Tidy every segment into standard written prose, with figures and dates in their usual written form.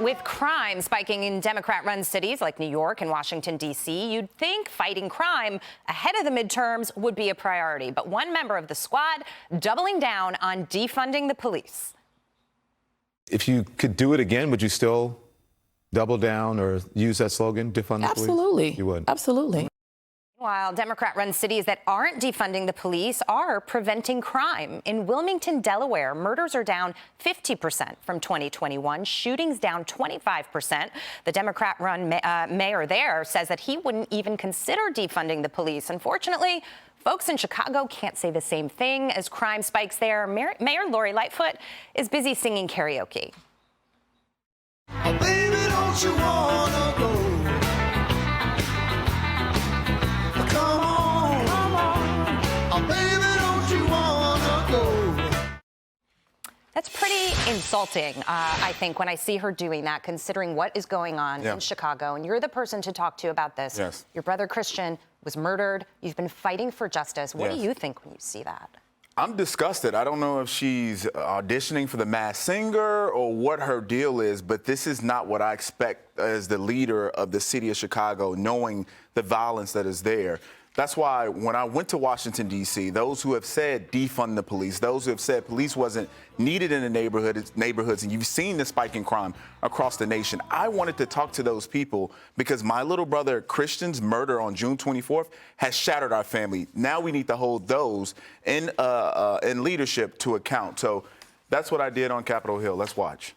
With crime spiking in Democrat-run cities like New York and Washington, D.C., you'd think fighting crime ahead of the midterms would be a priority. But one member of the squad doubling down on defunding the police. If you could do it again, would you still double down or use that slogan, defund the police? Absolutely. You would? Absolutely. While Democrat-run cities that aren't defunding the police are preventing crime. In Wilmington, Delaware, murders are down 50% from 2021, shootings down 25%. The Democrat-run mayor there says that he wouldn't even consider defunding the police. Unfortunately, folks in Chicago can't say the same thing. As crime spikes there, Mayor Lori Lightfoot is busy singing karaoke. Oh, baby, don't you wanna go? That's pretty insulting, I think, when I see her doing that, considering what is going on in Chicago. And you're the person to talk to about this. Yes. Your brother Christian was murdered. You've been fighting for justice. What do you think when you see that? I'm disgusted. I don't know if she's auditioning for The Masked Singer or what her deal is, but this is not what I expect as the leader of the city of Chicago, knowing the violence that is there. That's why when I went to Washington, D.C., those who have said defund the police, those who have said police wasn't needed in the neighborhoods, and you've seen the spike in crime across the nation, I wanted to talk to those people because my little brother Christian's murder on June 24th has shattered our family. Now we need to hold those in leadership to account. So that's what I did on Capitol Hill. Let's watch.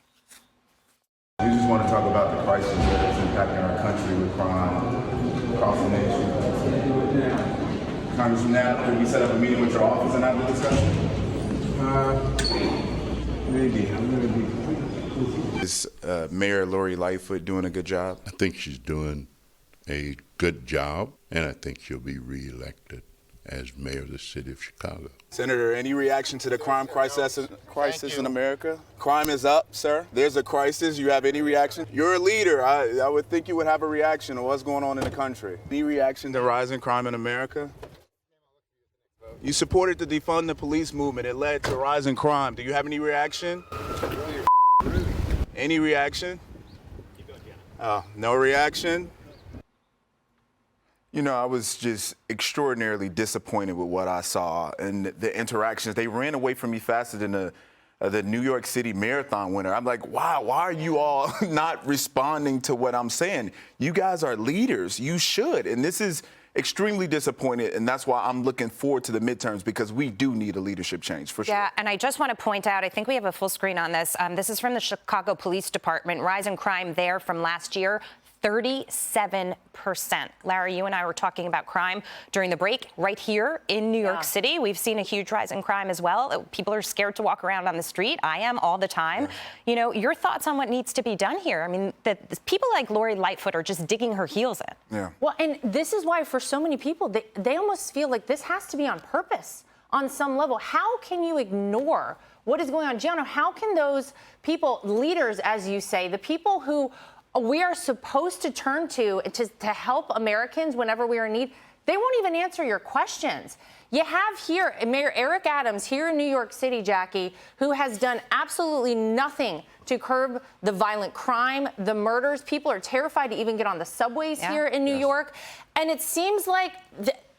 We just want to talk about the crisis that is impacting our country with crime across the nation. Congressman, now, could we set up a meeting with your office and have the discussion? Maybe. I'm going to be. Is Mayor Lori Lightfoot doing a good job? I think she's doing a good job, and I think she'll be reelected as mayor of the city of Chicago. Senator, any reaction to the crime crisis in America? Crime is up, sir. There's a crisis. You have any reaction? You're a leader. I would think you would have a reaction to what's going on in the country. Any reaction to rising crime in America? You supported the defund the police movement. It led to rising crime. Do you have any reaction? Any reaction? No reaction? You know, I was just extraordinarily disappointed with what I saw and the interactions. They ran away from me faster than the New York City Marathon winner. I'm like, wow, why are you all not responding to what I'm saying? You guys are leaders. You should. And this is extremely disappointed, and that's why I'm looking forward to the midterms, because we do need a leadership change, for sure. Yeah, and I just want to point out, I think we have a full screen on this. This is from the Chicago Police Department. Rise in crime there from last year, 37%. Larry, you and I were talking about crime during the break right here in New York City. We've seen a huge rise in crime as well. People are scared to walk around on the street. I am all the time. You know, your thoughts on what needs to be done here? I mean, people like Lori Lightfoot are just digging her heels in. Yeah. Well, and this is why for so many people, they almost feel like this has to be on purpose on some level. How can you ignore what is going on? Gianno, how can those people, leaders, as you say, the people who we are supposed to turn to help Americans whenever we are in need, they won't even answer your questions. You have here Mayor Eric Adams here in New York City, Jackie, who has done absolutely nothing to curb the violent crime, the murders. People are terrified to even get on the subways here in New York. And it seems like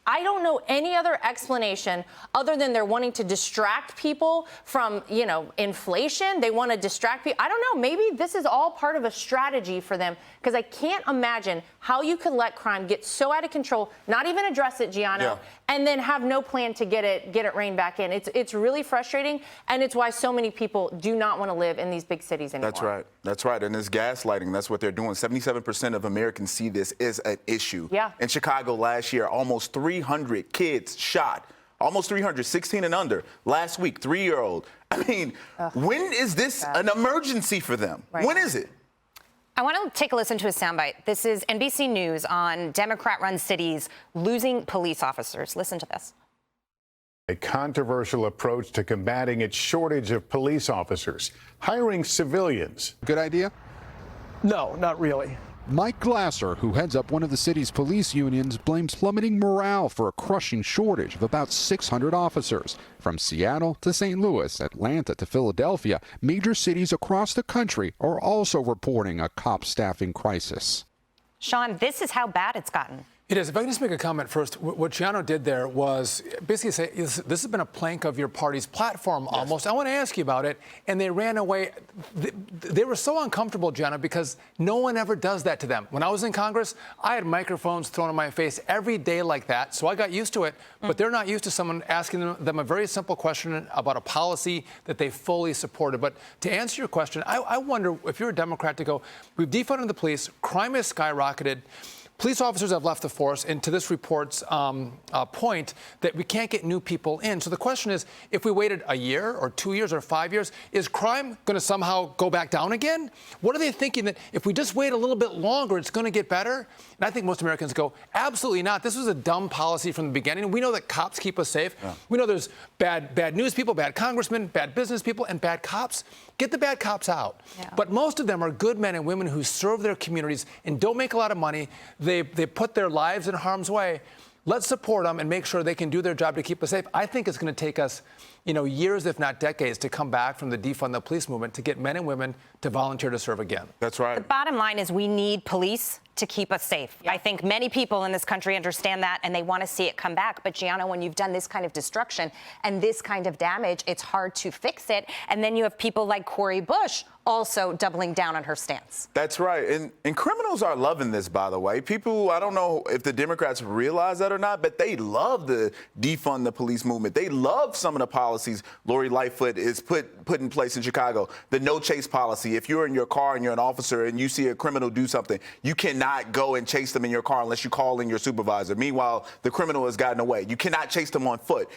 I don't know any other explanation other than they're wanting to distract people from, you know, inflation. They want to distract people. I don't know. Maybe this is all part of a strategy for them, because I can't imagine how you could let crime get so out of control, not even address it, Gianno, and then have no plan to get it reined back in. It's really frustrating, and it's why so many people do not want to live in these big cities anymore. That's right. That's right. And it's gaslighting. That's what they're doing. 77% of Americans see this as an issue. Yeah. In Chicago last year, almost 300 kids shot. Almost 300, 16 and under. Last week, 3-year-old. I mean, when is this an emergency for them? Right. When is it? I want to take a listen to a soundbite. This is NBC News on Democrat-run cities losing police officers. Listen to this. A controversial approach to combating its shortage of police officers, hiring civilians. Good idea? No, not really. Mike Glasser, who heads up one of the city's police unions, blames plummeting morale for a crushing shortage of about 600 officers. From Seattle to St. Louis, Atlanta to Philadelphia, major cities across the country are also reporting a cop staffing crisis. Sean, this is how bad it's gotten. It is. If I can just make a comment first, what Gianno did there was basically say, this has been a plank of your party's platform almost. Yes. I want to ask you about it. And they ran away. They were so uncomfortable, Gianno, because no one ever does that to them. When I was in Congress, I had microphones thrown in my face every day like that. So I got used to it. But they're not used to someone asking them a very simple question about a policy that they fully supported. But to answer your question, I wonder if you're a Democrat to go, we've defunded the police, crime has skyrocketed. Police officers have left the force, and to this report's point, that we can't get new people in. So the question is, if we waited a year or 2 years or 5 years, is crime going to somehow go back down again? What are they thinking, that if we just wait a little bit longer, it's going to get better? And I think most Americans go, absolutely not. This was a dumb policy from the beginning. We know that cops keep us safe. Yeah. We know there's bad news people, bad congressmen, bad business people, and bad cops. Get the bad cops out. Yeah. But most of them are good men and women who serve their communities and don't make a lot of money. They put their lives in harm's way. Let's support them and make sure they can do their job to keep us safe. I think it's going to take us, years, if not decades, to come back from the defund the police movement to get men and women to volunteer to serve again. That's right. The bottom line is we need police to keep us safe. Yeah. I think many people in this country understand that, and they want to see it come back. But, Gianno, when you've done this kind of destruction and this kind of damage, it's hard to fix it. And then you have people like Cori Bush also doubling down on her stance. That's right. And criminals are loving this, by the way. People, I don't know if the Democrats realize that or not, but they love the defund the police movement. They love some of the policies Lori Lightfoot is put in place in Chicago. The no chase policy. If you're in your car and you're an officer and you see a criminal do something, you cannot go and chase them in your car unless you call in your supervisor. Meanwhile, the criminal has gotten away. You cannot chase them on foot.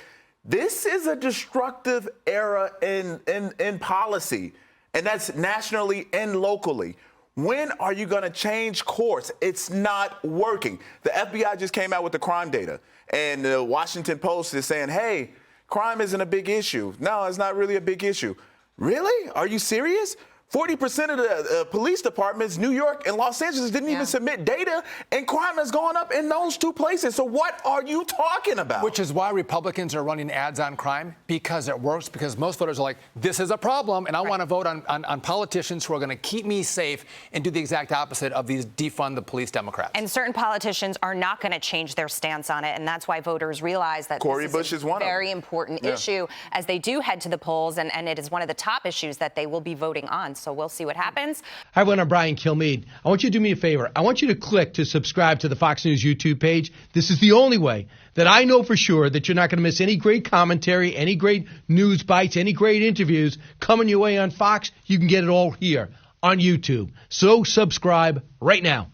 This is a destructive era in policy, and that's nationally and locally. When are you going to change course? It's not working. The FBI just came out with the crime data, and the Washington Post is saying, hey, crime isn't a big issue. No, it's not really a big issue. Really? Are you serious? 40% of the police departments, New York and Los Angeles, didn't even submit data, and crime has gone up in those two places. So what are you talking about? Which is why Republicans are running ads on crime, because it works, because most voters are like, this is a problem, and I want to vote on politicians who are going to keep me safe and do the exact opposite of these defund the police Democrats. And certain politicians are not going to change their stance on it, and that's why voters realize that Cori Bush is one very important issue as they do head to the polls, and it is one of the top issues that they will be voting on. So we'll see what happens. Hi, everyone. I'm Brian Kilmeade. I want you to do me a favor. I want you to click to subscribe to the Fox News YouTube page. This is the only way that I know for sure that you're not going to miss any great commentary, any great news bites, any great interviews coming your way on Fox. You can get it all here on YouTube. So subscribe right now.